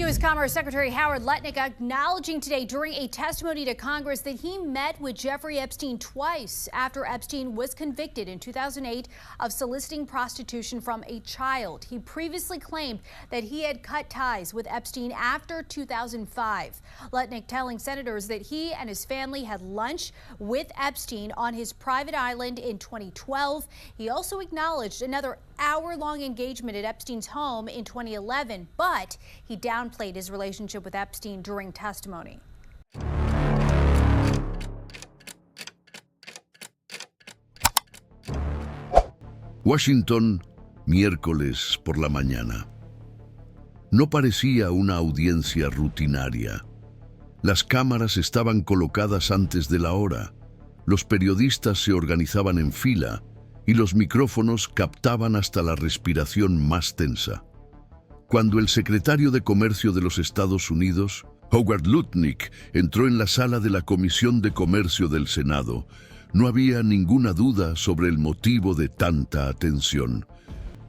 U.S. Commerce Secretary Howard Lutnick acknowledging today during a testimony to Congress that he met with Jeffrey Epstein twice after Epstein was convicted in 2008 of soliciting prostitution from a child. He previously claimed that he had cut ties with Epstein after 2005. Lutnick telling senators that he and his family had lunch with Epstein on his private island in 2012. He also acknowledged another hour-long engagement at Epstein's home in 2011, but he downplayed his relationship with Epstein during testimony. Washington, miércoles por la mañana. No parecía una audiencia rutinaria. Las cámaras estaban colocadas antes de la hora, los periodistas se organizaban en fila y los micrófonos captaban hasta la respiración más tensa. Cuando el secretario de Comercio de los Estados Unidos, Howard Lutnick, entró en la sala de la Comisión de Comercio del Senado, no había ninguna duda sobre el motivo de tanta atención.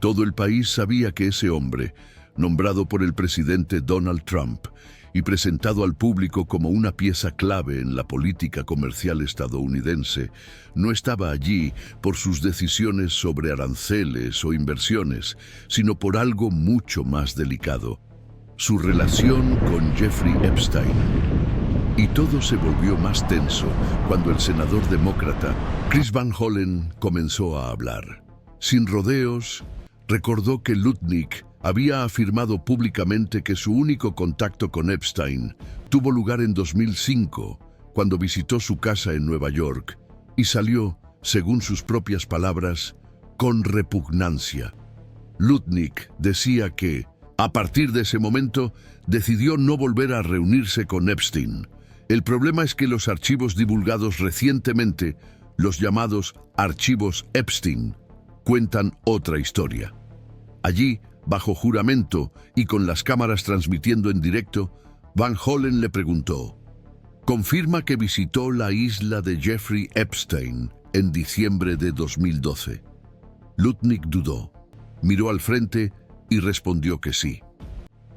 Todo el país sabía que ese hombre, nombrado por el presidente Donald Trump y presentado al público como una pieza clave en la política comercial estadounidense, no estaba allí por sus decisiones sobre aranceles o inversiones, sino por algo mucho más delicado: su relación con Jeffrey Epstein. Y todo se volvió más tenso cuando el senador demócrata Chris Van Hollen comenzó a hablar. Sin rodeos, recordó que Lutnick había afirmado públicamente que su único contacto con Epstein tuvo lugar en 2005, cuando visitó su casa en Nueva York, y salió, según sus propias palabras, con repugnancia. Lutnick decía que, a partir de ese momento, decidió no volver a reunirse con Epstein. El problema es que los archivos divulgados recientemente, los llamados archivos Epstein, cuentan otra historia. Allí, bajo juramento y con las cámaras transmitiendo en directo, Van Hollen le preguntó: «¿Confirma que visitó la isla de Jeffrey Epstein en diciembre de 2012?» Lutnick dudó, miró al frente y respondió que sí.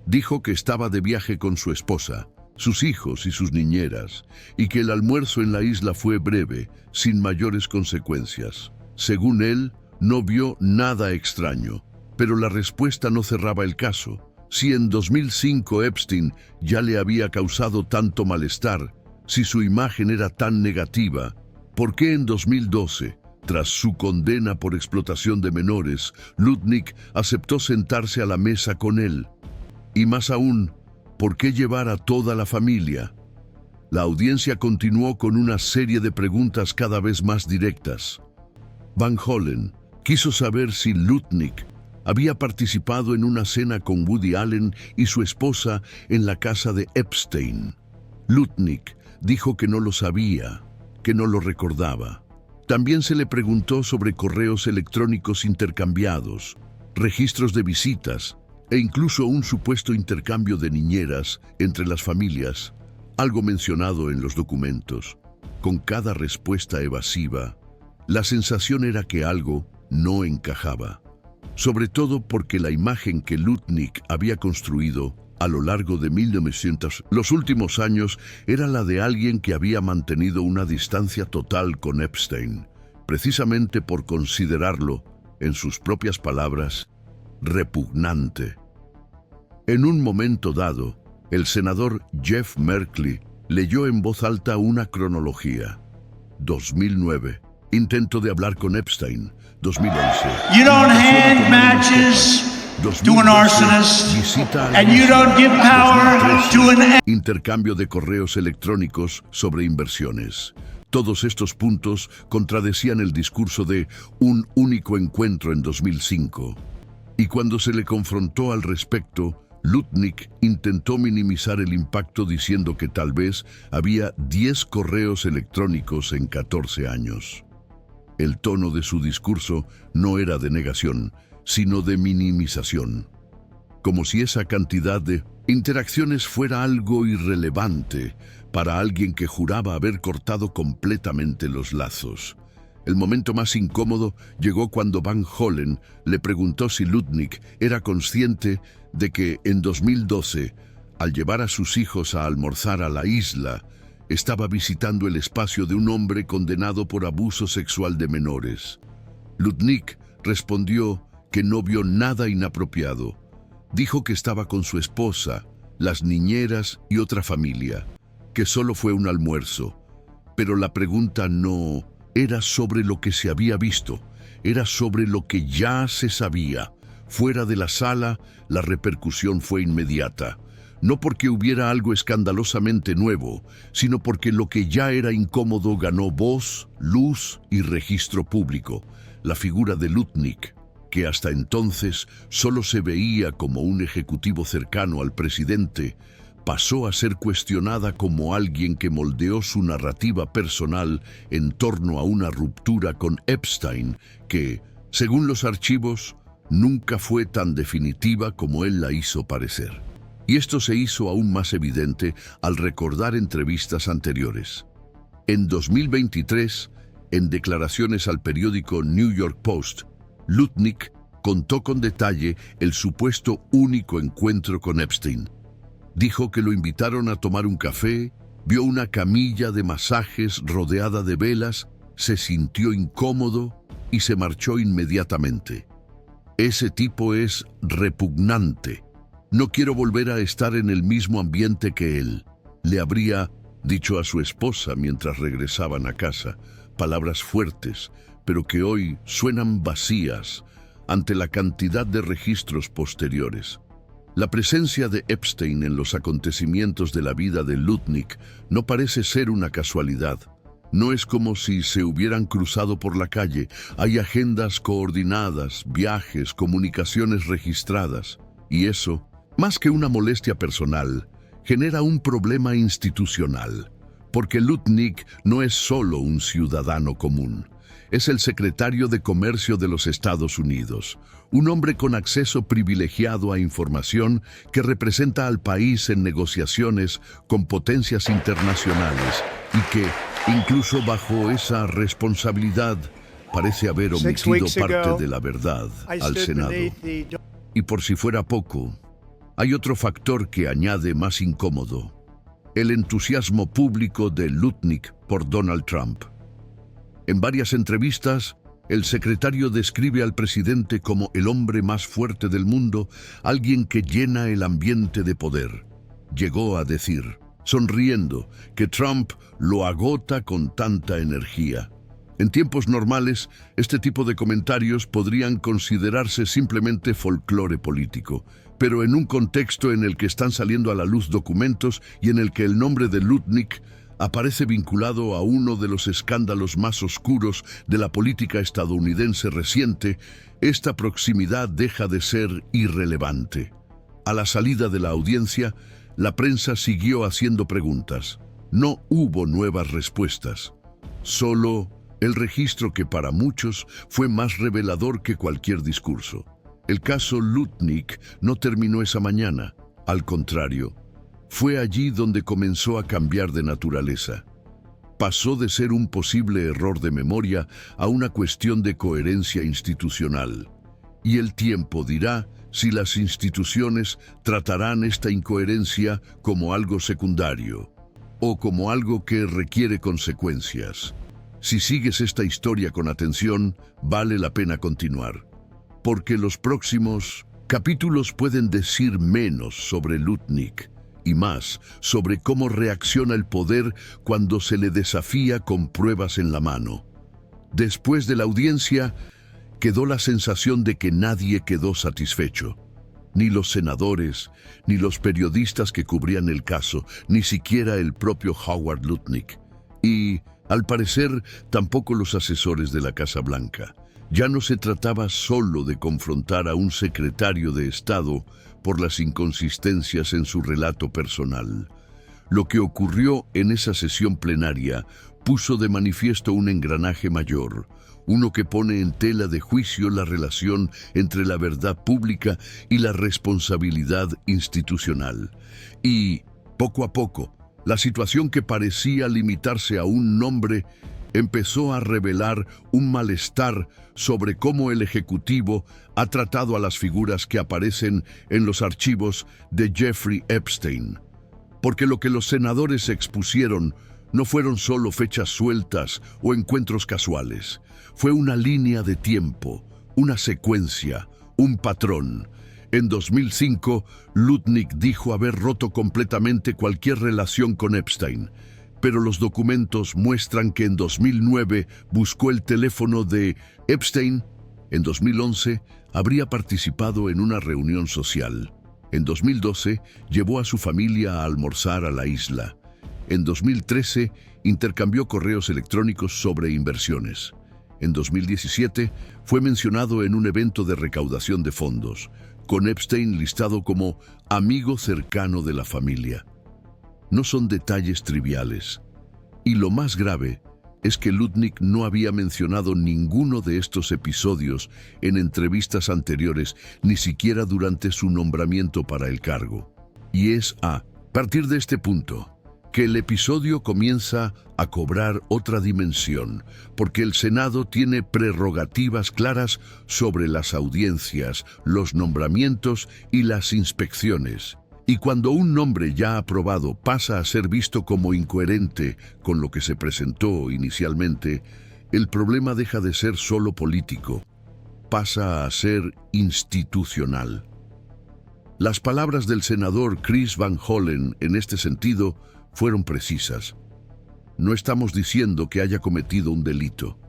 Dijo que estaba de viaje con su esposa, sus hijos y sus niñeras, y que el almuerzo en la isla fue breve, sin mayores consecuencias. Según él, no vio nada extraño. Pero la respuesta no cerraba el caso. Si en 2005 Epstein ya le había causado tanto malestar, si su imagen era tan negativa, ¿por qué en 2012, tras su condena por explotación de menores, Lutnick aceptó sentarse a la mesa con él? Y más aún, ¿por qué llevar a toda la familia? La audiencia continuó con una serie de preguntas cada vez más directas. Van Hollen quiso saber si Lutnick había participado en una cena con Woody Allen y su esposa en la casa de Epstein. Lutnick dijo que no lo sabía, que no lo recordaba. También se le preguntó sobre correos electrónicos intercambiados, registros de visitas e incluso un supuesto intercambio de niñeras entre las familias, algo mencionado en los documentos. Con cada respuesta evasiva, la sensación era que algo no encajaba. Sobre todo porque la imagen que Lutnick había construido a lo largo de los últimos años era la de alguien que había mantenido una distancia total con Epstein, precisamente por considerarlo, en sus propias palabras, repugnante. En un momento dado, el senador Jeff Merkley leyó en voz alta una cronología. 2009, intento de hablar con Epstein. 2011. You don't hand matches to an arsonist, and you don't give power to an... Intercambio de correos electrónicos sobre inversiones. Todos estos puntos contradecían el discurso de un único encuentro en 2005. Y cuando se le confrontó al respecto, Lutnick intentó minimizar el impacto diciendo que tal vez había 10 correos electrónicos en 14 años. El tono de su discurso no era de negación, sino de minimización. Como si esa cantidad de interacciones fuera algo irrelevante para alguien que juraba haber cortado completamente los lazos. El momento más incómodo llegó cuando Van Hollen le preguntó si Lutnick era consciente de que en 2012 al llevar a sus hijos a almorzar a la isla, estaba visitando el espacio de un hombre condenado por abuso sexual de menores. Lutnick respondió que no vio nada inapropiado. Dijo que estaba con su esposa, las niñeras y otra familia, que solo fue un almuerzo. Pero la pregunta no era sobre lo que se había visto, era sobre lo que ya se sabía. Fuera de la sala, la repercusión fue inmediata. No porque hubiera algo escandalosamente nuevo, sino porque lo que ya era incómodo ganó voz, luz y registro público. La figura de Lutnick, que hasta entonces solo se veía como un ejecutivo cercano al presidente, pasó a ser cuestionada como alguien que moldeó su narrativa personal en torno a una ruptura con Epstein que, según los archivos, nunca fue tan definitiva como él la hizo parecer. Y esto se hizo aún más evidente al recordar entrevistas anteriores. En 2023, en declaraciones al periódico New York Post, Lutnick contó con detalle el supuesto único encuentro con Epstein. Dijo que lo invitaron a tomar un café, vio una camilla de masajes rodeada de velas, se sintió incómodo y se marchó inmediatamente. Ese tipo es repugnante. No quiero volver a estar en el mismo ambiente que él, le habría dicho a su esposa mientras regresaban a casa. Palabras fuertes, pero que hoy suenan vacías ante la cantidad de registros posteriores. La presencia de Epstein en los acontecimientos de la vida de Lutnick no parece ser una casualidad. No es como si se hubieran cruzado por la calle. Hay agendas coordinadas, viajes, comunicaciones registradas. Y eso, más que una molestia personal, genera un problema institucional. Porque Lutnick no es solo un ciudadano común. Es el secretario de Comercio de los Estados Unidos, un hombre con acceso privilegiado a información que representa al país en negociaciones con potencias internacionales y que, incluso bajo esa responsabilidad, parece haber omitido parte de la verdad al Senado. Y por si fuera poco, hay otro factor que añade más incómodo: el entusiasmo público de Lutnick por Donald Trump. En varias entrevistas, el secretario describe al presidente como el hombre más fuerte del mundo, alguien que llena el ambiente de poder. Llegó a decir, sonriendo, que Trump lo agota con tanta energía. En tiempos normales, este tipo de comentarios podrían considerarse simplemente folclore político, pero en un contexto en el que están saliendo a la luz documentos y en el que el nombre de Lutnick aparece vinculado a uno de los escándalos más oscuros de la política estadounidense reciente, esta proximidad deja de ser irrelevante. A la salida de la audiencia, la prensa siguió haciendo preguntas. No hubo nuevas respuestas, solo el registro que para muchos fue más revelador que cualquier discurso. El caso Lutnick no terminó esa mañana, al contrario. Fue allí donde comenzó a cambiar de naturaleza. Pasó de ser un posible error de memoria a una cuestión de coherencia institucional. Y el tiempo dirá si las instituciones tratarán esta incoherencia como algo secundario o como algo que requiere consecuencias. Si sigues esta historia con atención, vale la pena continuar, porque los próximos capítulos pueden decir menos sobre Lutnick y más sobre cómo reacciona el poder cuando se le desafía con pruebas en la mano. Después de la audiencia, quedó la sensación de que nadie quedó satisfecho. Ni los senadores, ni los periodistas que cubrían el caso, ni siquiera el propio Howard Lutnick. Y, al parecer, tampoco los asesores de la Casa Blanca. Ya no se trataba solo de confrontar a un secretario de Estado por las inconsistencias en su relato personal. Lo que ocurrió en esa sesión plenaria puso de manifiesto un engranaje mayor, uno que pone en tela de juicio la relación entre la verdad pública y la responsabilidad institucional. Y, poco a poco, la situación que parecía limitarse a un nombre empezó a revelar un malestar sobre cómo el Ejecutivo ha tratado a las figuras que aparecen en los archivos de Jeffrey Epstein. Porque lo que los senadores expusieron no fueron solo fechas sueltas o encuentros casuales. Fue una línea de tiempo, una secuencia, un patrón. En 2005, Lutnick dijo haber roto completamente cualquier relación con Epstein, pero los documentos muestran que en 2009 buscó el teléfono de Epstein. En 2011 habría participado en una reunión social. En 2012 llevó a su familia a almorzar a la isla. En 2013 intercambió correos electrónicos sobre inversiones. En 2017 fue mencionado en un evento de recaudación de fondos, con Epstein listado como amigo cercano de la familia. No son detalles triviales. Y lo más grave es que Lutnick no había mencionado ninguno de estos episodios en entrevistas anteriores, ni siquiera durante su nombramiento para el cargo. Y es a partir de este punto que el episodio comienza a cobrar otra dimensión, porque el Senado tiene prerrogativas claras sobre las audiencias, los nombramientos y las inspecciones. Y cuando un nombre ya aprobado pasa a ser visto como incoherente con lo que se presentó inicialmente, el problema deja de ser solo político, pasa a ser institucional. Las palabras del senador Chris Van Hollen en este sentido fueron precisas. No estamos diciendo que haya cometido un delito,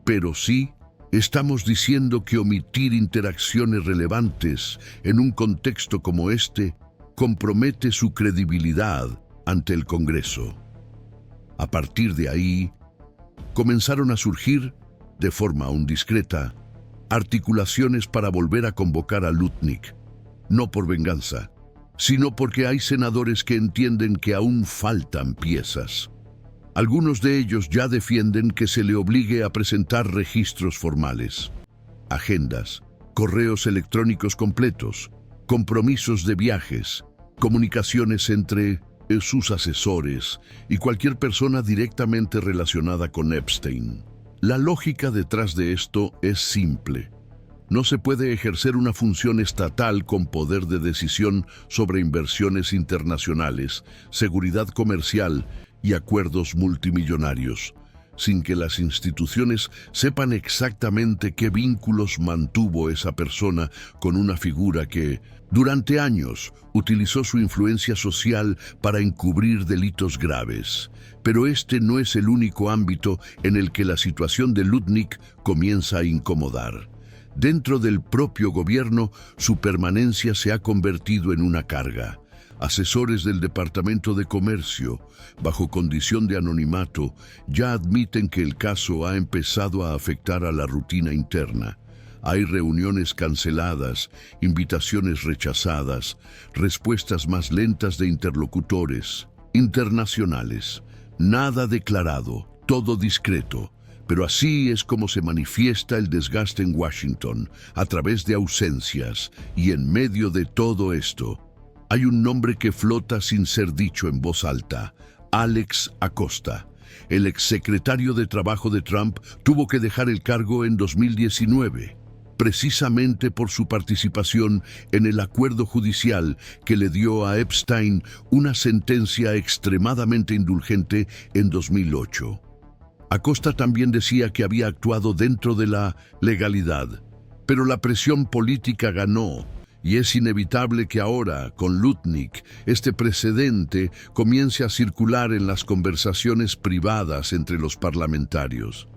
pero sí estamos diciendo que omitir interacciones relevantes en un contexto como este compromete su credibilidad ante el Congreso. A partir de ahí, comenzaron a surgir, de forma aún discreta, articulaciones para volver a convocar a Lutnick, no por venganza, sino porque hay senadores que entienden que aún faltan piezas. Algunos de ellos ya defienden que se le obligue a presentar registros formales, agendas, correos electrónicos completos, compromisos de viajes, comunicaciones entre sus asesores y cualquier persona directamente relacionada con Epstein. La lógica detrás de esto es simple. No se puede ejercer una función estatal con poder de decisión sobre inversiones internacionales, seguridad comercial y acuerdos multimillonarios, sin que las instituciones sepan exactamente qué vínculos mantuvo esa persona con una figura que, durante años, utilizó su influencia social para encubrir delitos graves. Pero este no es el único ámbito en el que la situación de Lutnick comienza a incomodar. Dentro del propio gobierno, su permanencia se ha convertido en una carga. Asesores del Departamento de Comercio, bajo condición de anonimato, ya admiten que el caso ha empezado a afectar a la rutina interna. Hay reuniones canceladas, invitaciones rechazadas, respuestas más lentas de interlocutores internacionales. Nada declarado, todo discreto. Pero así es como se manifiesta el desgaste en Washington, a través de ausencias, y en medio de todo esto, hay un nombre que flota sin ser dicho en voz alta: Alex Acosta. El exsecretario de Trabajo de Trump tuvo que dejar el cargo en 2019, precisamente por su participación en el acuerdo judicial que le dio a Epstein una sentencia extremadamente indulgente en 2008. Acosta también decía que había actuado dentro de la legalidad, pero la presión política ganó, y es inevitable que ahora, con Lutnick, este precedente comience a circular en las conversaciones privadas entre los parlamentarios.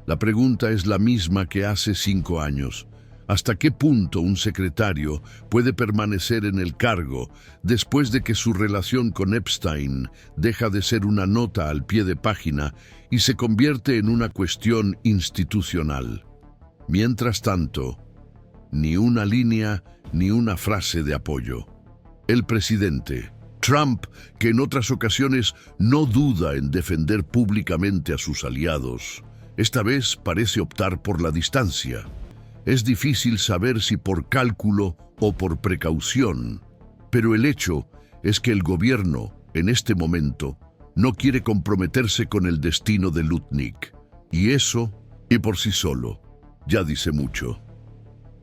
La pregunta es la misma que hace 5 años. ¿Hasta qué punto un secretario puede permanecer en el cargo después de que su relación con Epstein deja de ser una nota al pie de página y se convierte en una cuestión institucional? Mientras tanto, ni una línea ni una frase de apoyo. El presidente Trump, que en otras ocasiones no duda en defender públicamente a sus aliados, esta vez parece optar por la distancia. Es difícil saber si por cálculo o por precaución, pero el hecho es que el gobierno, en este momento, no quiere comprometerse con el destino de Lutnick. Y eso, y por sí solo, ya dice mucho.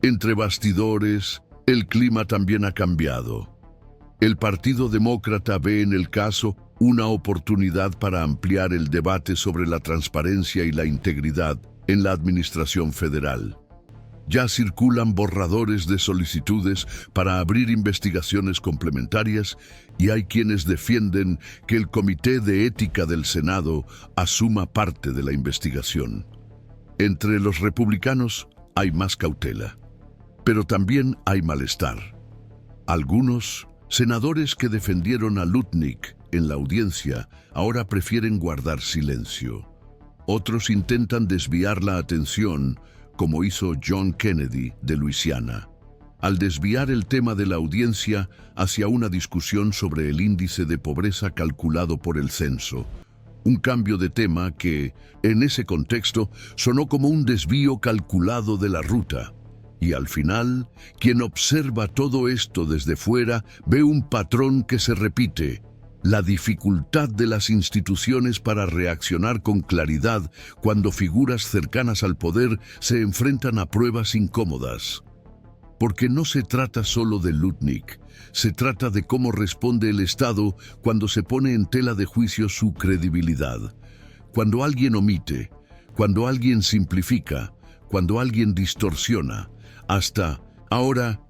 Entre bastidores, el clima también ha cambiado. El Partido Demócrata ve en el caso una oportunidad para ampliar el debate sobre la transparencia y la integridad en la administración federal. Ya circulan borradores de solicitudes para abrir investigaciones complementarias y hay quienes defienden que el Comité de Ética del Senado asuma parte de la investigación. Entre los republicanos hay más cautela, pero también hay malestar. Algunos senadores que defendieron a Lutnick en la audiencia ahora prefieren guardar silencio. Otros intentan desviar la atención, como hizo John Kennedy de Luisiana, al desviar el tema de la audiencia hacia una discusión sobre el índice de pobreza calculado por el censo. Un cambio de tema que, en ese contexto, sonó como un desvío calculado de la ruta. Y al final, quien observa todo esto desde fuera ve un patrón que se repite: la dificultad de las instituciones para reaccionar con claridad cuando figuras cercanas al poder se enfrentan a pruebas incómodas. Porque no se trata solo de Lutnick, se trata de cómo responde el Estado cuando se pone en tela de juicio su credibilidad. Cuando alguien omite, cuando alguien simplifica, cuando alguien distorsiona. Hasta ahora,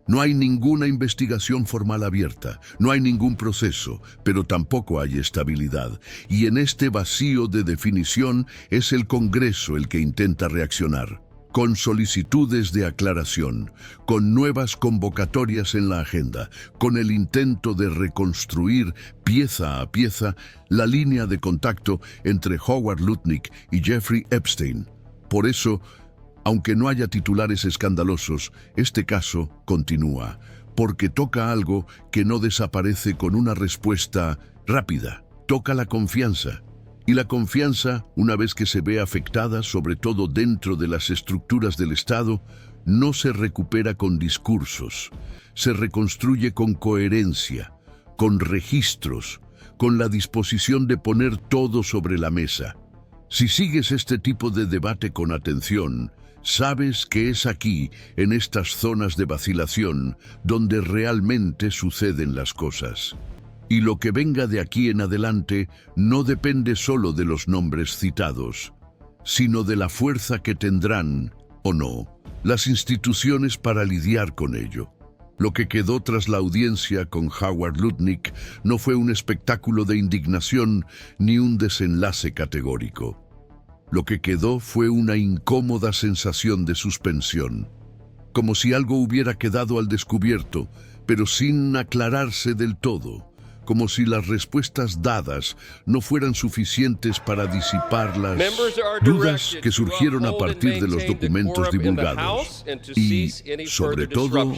no hay ninguna investigación formal abierta, no hay ningún proceso, pero tampoco hay estabilidad. Y en este vacío de definición es el Congreso el que intenta reaccionar, con solicitudes de aclaración, con nuevas convocatorias en la agenda, con el intento de reconstruir pieza a pieza la línea de contacto entre Howard Lutnick y Jeffrey Epstein. Por eso, aunque no haya titulares escandalosos, este caso continúa, porque toca algo que no desaparece con una respuesta rápida. Toca la confianza. Y la confianza, una vez que se ve afectada, sobre todo dentro de las estructuras del Estado, no se recupera con discursos. Se reconstruye con coherencia, con registros, con la disposición de poner todo sobre la mesa. Si sigues este tipo de debate con atención, sabes que es aquí, en estas zonas de vacilación, donde realmente suceden las cosas. Y lo que venga de aquí en adelante no depende solo de los nombres citados, sino de la fuerza que tendrán, o no, las instituciones para lidiar con ello. Lo que quedó tras la audiencia con Howard Lutnick no fue un espectáculo de indignación ni un desenlace categórico. Lo que quedó fue una incómoda sensación de suspensión, como si algo hubiera quedado al descubierto, pero sin aclararse del todo, como si las respuestas dadas no fueran suficientes para disipar las dudas que surgieron a partir de los documentos divulgados, y, sobre todo,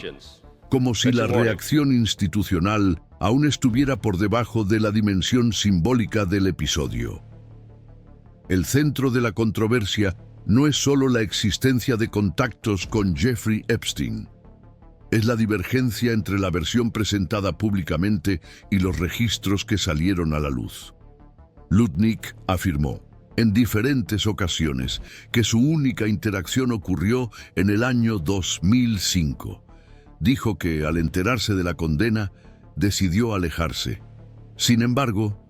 como si la reacción institucional aún estuviera por debajo de la dimensión simbólica del episodio. El centro de la controversia no es solo la existencia de contactos con Jeffrey Epstein. Es la divergencia entre la versión presentada públicamente y los registros que salieron a la luz. Lutnick afirmó, en diferentes ocasiones, que su única interacción ocurrió en el año 2005. Dijo que, al enterarse de la condena, decidió alejarse. Sin embargo,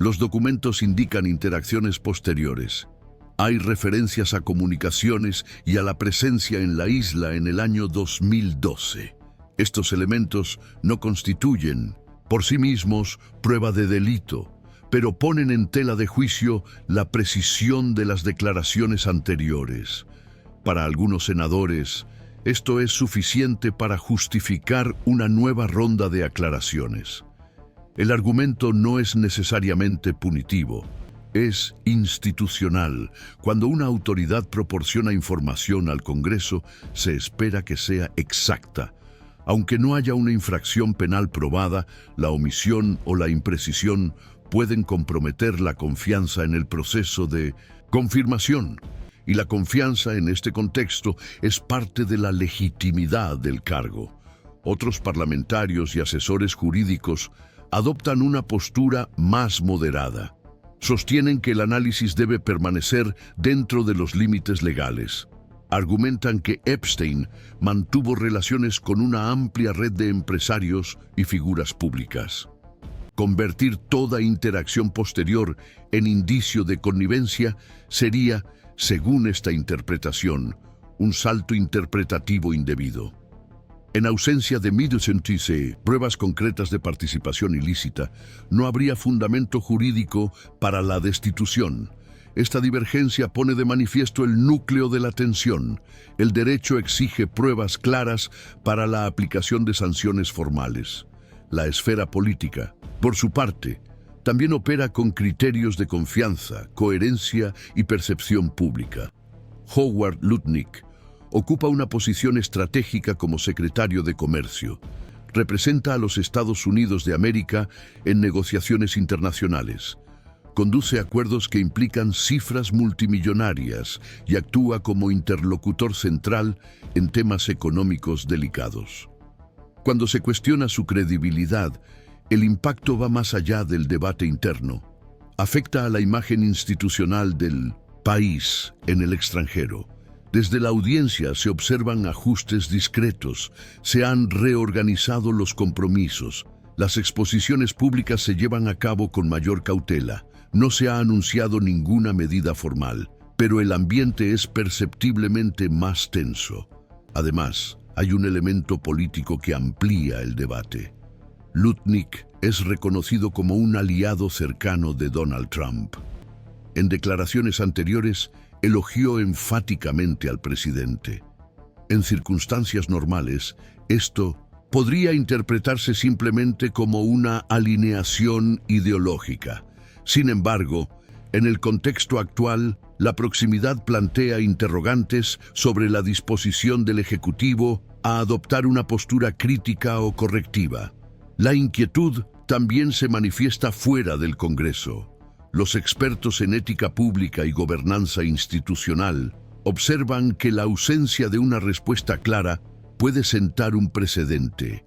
los documentos indican interacciones posteriores. Hay referencias a comunicaciones y a la presencia en la isla en el año 2012. Estos elementos no constituyen, por sí mismos, prueba de delito, pero ponen en tela de juicio la precisión de las declaraciones anteriores. Para algunos senadores, esto es suficiente para justificar una nueva ronda de aclaraciones. El argumento no es necesariamente punitivo, es institucional. Cuando una autoridad proporciona información al Congreso, se espera que sea exacta. Aunque no haya una infracción penal probada, la omisión o la imprecisión pueden comprometer la confianza en el proceso de confirmación. Y la confianza en este contexto es parte de la legitimidad del cargo. Otros parlamentarios y asesores jurídicos adoptan una postura más moderada. Sostienen que el análisis debe permanecer dentro de los límites legales. Argumentan que Epstein mantuvo relaciones con una amplia red de empresarios y figuras públicas. Convertir toda interacción posterior en indicio de connivencia sería, según esta interpretación, un salto interpretativo indebido. En ausencia de pruebas concretas de participación ilícita, no habría fundamento jurídico para la destitución. Esta divergencia pone de manifiesto el núcleo de la tensión. El derecho exige pruebas claras para la aplicación de sanciones formales. La esfera política, por su parte, también opera con criterios de confianza, coherencia y percepción pública. Howard Lutnick ocupa una posición estratégica como secretario de Comercio. Representa a los Estados Unidos de América en negociaciones internacionales. Conduce acuerdos que implican cifras multimillonarias y actúa como interlocutor central en temas económicos delicados. Cuando se cuestiona su credibilidad, el impacto va más allá del debate interno. Afecta a la imagen institucional del país en el extranjero. Desde la audiencia se observan ajustes discretos, se han reorganizado los compromisos, las exposiciones públicas se llevan a cabo con mayor cautela, no se ha anunciado ninguna medida formal, pero el ambiente es perceptiblemente más tenso. Además, hay un elemento político que amplía el debate. Lutnick es reconocido como un aliado cercano de Donald Trump. En declaraciones anteriores, elogió enfáticamente al presidente. En circunstancias normales, esto podría interpretarse simplemente como una alineación ideológica. Sin embargo, en el contexto actual, la proximidad plantea interrogantes sobre la disposición del Ejecutivo a adoptar una postura crítica o correctiva. La inquietud también se manifiesta fuera del Congreso. Los expertos en ética pública y gobernanza institucional observan que la ausencia de una respuesta clara puede sentar un precedente.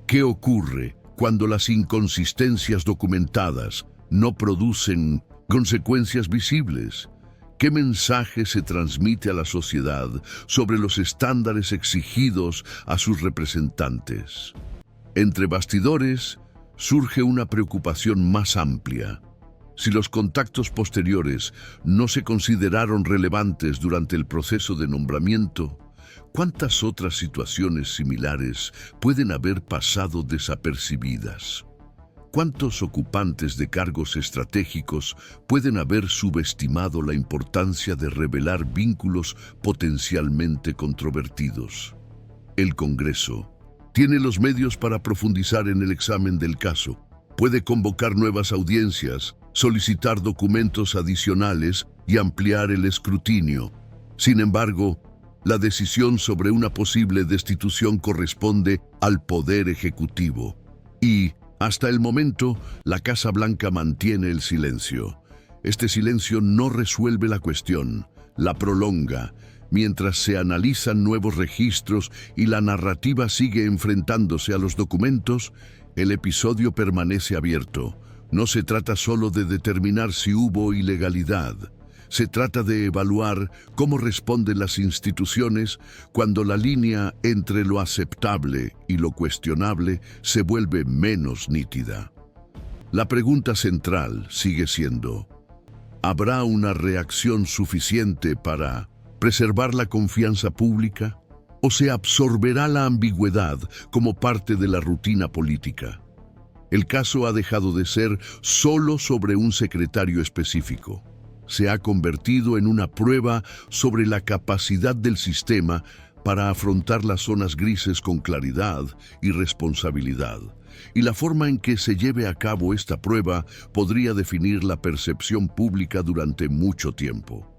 ¿Qué ocurre cuando las inconsistencias documentadas no producen consecuencias visibles? ¿Qué mensaje se transmite a la sociedad sobre los estándares exigidos a sus representantes? Entre bastidores surge una preocupación más amplia. Si los contactos posteriores no se consideraron relevantes durante el proceso de nombramiento, ¿cuántas otras situaciones similares pueden haber pasado desapercibidas? ¿Cuántos ocupantes de cargos estratégicos pueden haber subestimado la importancia de revelar vínculos potencialmente controvertidos? El Congreso tiene los medios para profundizar en el examen del caso. Puede convocar nuevas audiencias, solicitar documentos adicionales y ampliar el escrutinio. Sin embargo, la decisión sobre una posible destitución corresponde al Poder Ejecutivo. Y, hasta el momento, la Casa Blanca mantiene el silencio. Este silencio no resuelve la cuestión, la prolonga, mientras se analizan nuevos registros y la narrativa sigue enfrentándose a los documentos. El episodio permanece abierto. No se trata solo de determinar si hubo ilegalidad. Se trata de evaluar cómo responden las instituciones cuando la línea entre lo aceptable y lo cuestionable se vuelve menos nítida. La pregunta central sigue siendo: ¿habrá una reacción suficiente para preservar la confianza pública? ¿O se absorberá la ambigüedad como parte de la rutina política? El caso ha dejado de ser solo sobre un secretario específico. Se ha convertido en una prueba sobre la capacidad del sistema para afrontar las zonas grises con claridad y responsabilidad. Y la forma en que se lleve a cabo esta prueba podría definir la percepción pública durante mucho tiempo.